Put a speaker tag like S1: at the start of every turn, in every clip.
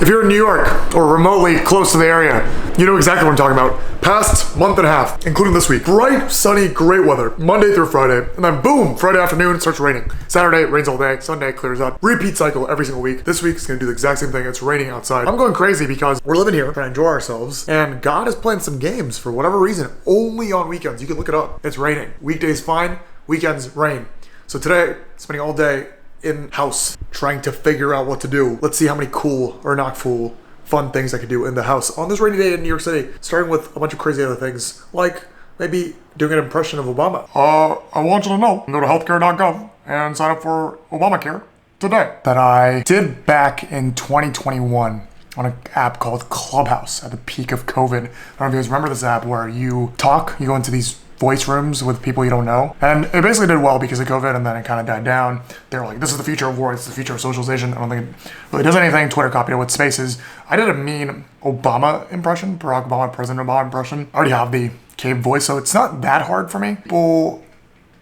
S1: If you're in New York or remotely close to the area, you know exactly what I'm talking about. Past month and a half, including this week. Bright, sunny, great weather, Monday through Friday, and then boom, Friday afternoon, it starts raining. Saturday, it rains all day, Sunday, clears up. Repeat cycle every single week. This week's gonna do the exact same thing, it's raining outside. I'm going crazy because we're living here, trying to enjoy ourselves, and God is playing some games for whatever reason, only on weekends. You can look it up. It's raining. Weekdays fine, weekends rain. So today, spending all day in house trying to figure out what to do. Let's see how many cool or not cool fun things I could do in the house on this rainy day in New York City, starting with a bunch of crazy other things, like maybe doing an impression of Obama. I want you to know, go to healthcare.gov and sign up for Obamacare today. That I did back in 2021 on an app called Clubhouse at the peak of COVID. I don't know if you guys remember this app where you talk, you go into these voice rooms with people you don't know. And it basically did well because of COVID, and then it kind of died down. They were like, this is the future of war, it's the future of socialization. I don't think it really does anything. Twitter copied it with spaces. I did a mean Obama impression, Barack Obama, President Obama impression. I already have the cave voice, so it's not that hard for me. People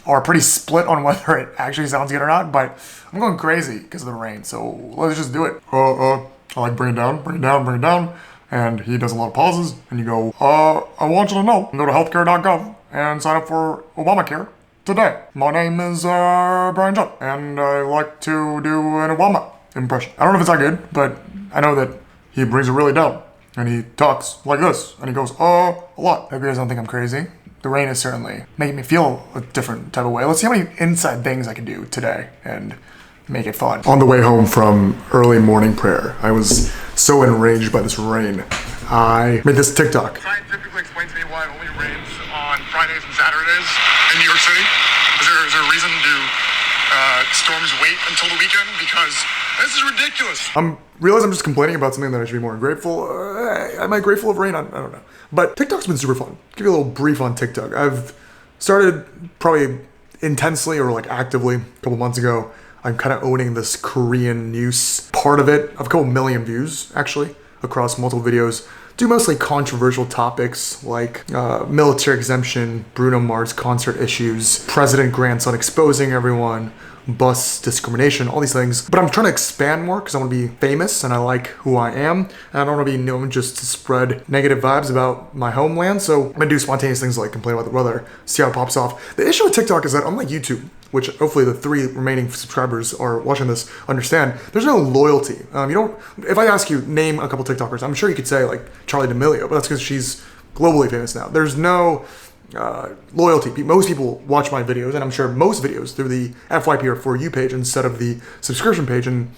S1: are pretty split on whether it actually sounds good or not, but I'm going crazy because of the rain, so let's just do it. I like bring it down, bring it down, bring it down. And he does a lot of pauses, and you go, I want you to know, go to healthcare.gov and sign up for Obamacare today. My name is Brian John, and I like to do an Obama impression. I don't know if it's that good, but I know that he brings it really down, and he talks like this, and he goes, a lot. Maybe you guys don't think I'm crazy. The rain is certainly making me feel a different type of way. Let's see how many inside things I can do today, and make it fun. On the way home from early morning prayer, I was so enraged by this rain. I made this TikTok.
S2: Scientifically explain to me why it only rains on Fridays and Saturdays in New York City. Is there a reason to storms wait until the weekend? Because this is ridiculous.
S1: I'm just complaining about something that I should be more grateful. Am I grateful of rain? I don't know. But TikTok's been super fun. Give you a little brief on TikTok. I've started probably intensely or like actively a couple months ago. I'm kind of owning this Korean news part of it. I have a couple million views, actually, across multiple videos. Do mostly controversial topics like military exemption, Bruno Mars concert issues, President grants on exposing everyone, bus discrimination, all these things. But I'm trying to expand more because I want to be famous and I like who I am. And I don't want to be known just to spread negative vibes about my homeland. So I'm going to do spontaneous things like complain about the weather, see how it pops off. The issue with TikTok is that unlike YouTube, which hopefully the 3 remaining subscribers are watching this understand, there's no loyalty. If I ask you, name a couple TikTokers, I'm sure you could say like Charli D'Amelio, but that's because she's globally famous now. There's no loyalty. Most people watch my videos, and I'm sure most videos through the FYP or For You page instead of the subscription page, and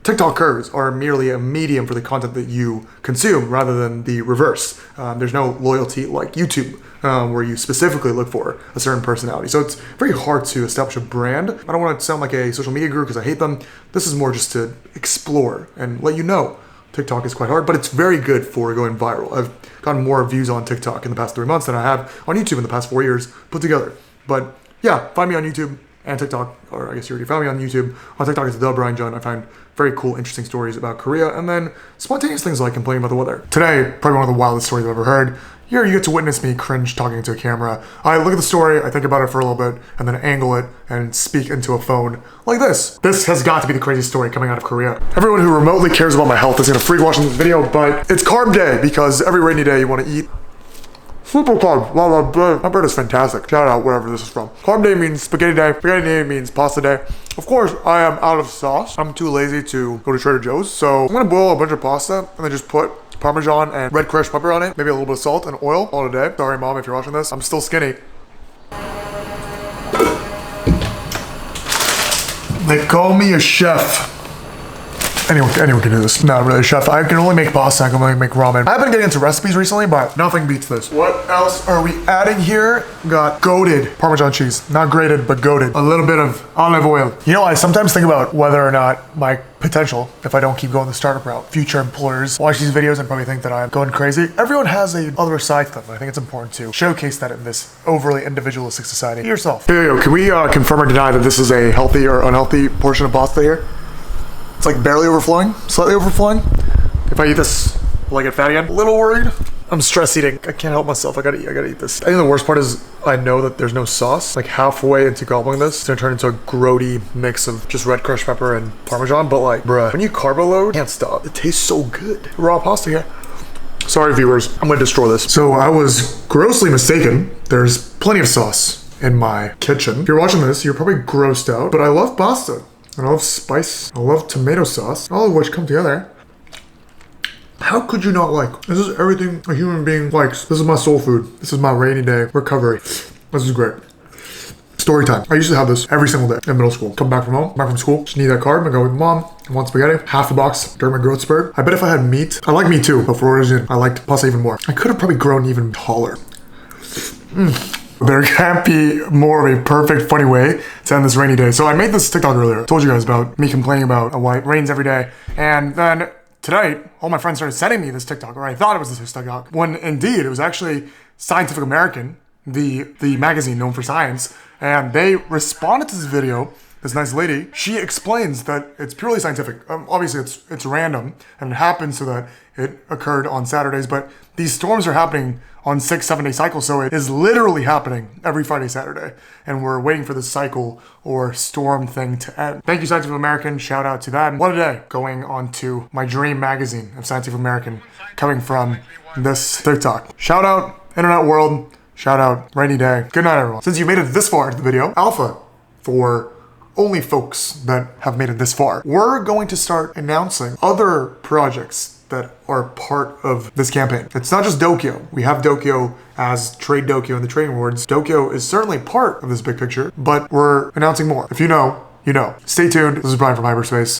S1: TikTokers are merely a medium for the content that you consume rather than the reverse. There's no loyalty like YouTube, where you specifically look for a certain personality. So it's very hard to establish a brand. I don't want to sound like a social media guru because I hate them. This is more just to explore and let you know TikTok is quite hard, but it's very good for going viral. I've gotten more views on TikTok in the past 3 months than I have on YouTube in the past 4 years put together. But yeah, find me on YouTube and TikTok, or I guess you already found me on YouTube. On TikTok, it's The Brian John. I find very cool, interesting stories about Korea, and then spontaneous things like complaining about the weather. Today, probably one of the wildest stories I've ever heard. Here, you get to witness me cringe talking to a camera. I look at the story, I think about it for a little bit, and then angle it and speak into a phone like this. This has got to be the craziest story coming out of Korea. Everyone who remotely cares about my health is gonna freak watching this video, but it's carb day because every rainy day you want to eat super carb. My bread is fantastic. Shout out wherever this is from. Carb day means spaghetti day. Spaghetti day means pasta day. Of course, I am out of sauce. I'm too lazy to go to Trader Joe's, so I'm gonna boil a bunch of pasta and then just put Parmesan and red crushed pepper on it. Maybe a little bit of salt and oil all today. Sorry, Mom, if you're watching this. I'm still skinny. They call me a chef. Anyone can do this. Not really a chef. I can only make pasta, I can only make ramen. I've been getting into recipes recently, but nothing beats this. What else are we adding here? Got goated Parmesan cheese. Not grated, but goated. A little bit of olive oil. You know, I sometimes think about whether or not my potential, if I don't keep going the startup route, future employers watch these videos and probably think that I'm going crazy. Everyone has a other side to them. I think it's important to showcase that in this overly individualistic society. Be yourself. Yo, can we confirm or deny that this is a healthy or unhealthy portion of pasta here? It's like barely overflowing, slightly overflowing. If I eat this, will I get fat again? A little worried. I'm stress eating. I can't help myself. I gotta eat this. I think the worst part is I know that there's no sauce. Like halfway into gobbling this, it's gonna turn into a grody mix of just red crushed pepper and Parmesan. But like, bruh, when you carbo load, can't stop. It tastes so good. Raw pasta here. Sorry viewers, I'm gonna destroy this. So I was grossly mistaken. There's plenty of sauce in my kitchen. If you're watching this, you're probably grossed out, but I love pasta. And I love spice. I love tomato sauce, all of which come together. How could you not like? This is everything a human being likes. This is my soul food. This is my rainy day recovery. This is great. Story time. I used to have this every single day in middle school. Come back from home, back from school, just need that carb. I go with mom. I want spaghetti. Half the box during my growth spurt. I bet if I had meat, I like meat too, but for whatever reason, I liked pasta even more. I could have probably grown even taller. There can't be more of a perfect, funny way to end this rainy day. So I made this TikTok earlier. I told you guys about me complaining about why it rains every day. And then tonight, all my friends started sending me this TikTok, or I thought it was this TikTok, when indeed it was actually Scientific American, the magazine known for science, and they responded to this video. This nice lady, she explains that it's purely scientific. Obviously, it's random, and it happens so that it occurred on Saturdays, but these storms are happening on 6-7 day cycles, so it is literally happening every Friday, Saturday, and we're waiting for this cycle or storm thing to end. Thank you, Scientific American. Shout out to that. What a day. Going on to my dream magazine of Scientific American, coming from this TikTok. Shout out, internet world. Shout out, rainy day. Good night, everyone. Since you made it this far into the video, alpha for only folks that have made it this far. We're going to start announcing other projects that are part of this campaign. It's not just Dokyo. We have Dokyo as Trade Dokyo in the Trading Awards. Dokyo is certainly part of this big picture, but we're announcing more. If you know, you know. Stay tuned. This is Brian from Hyperspace.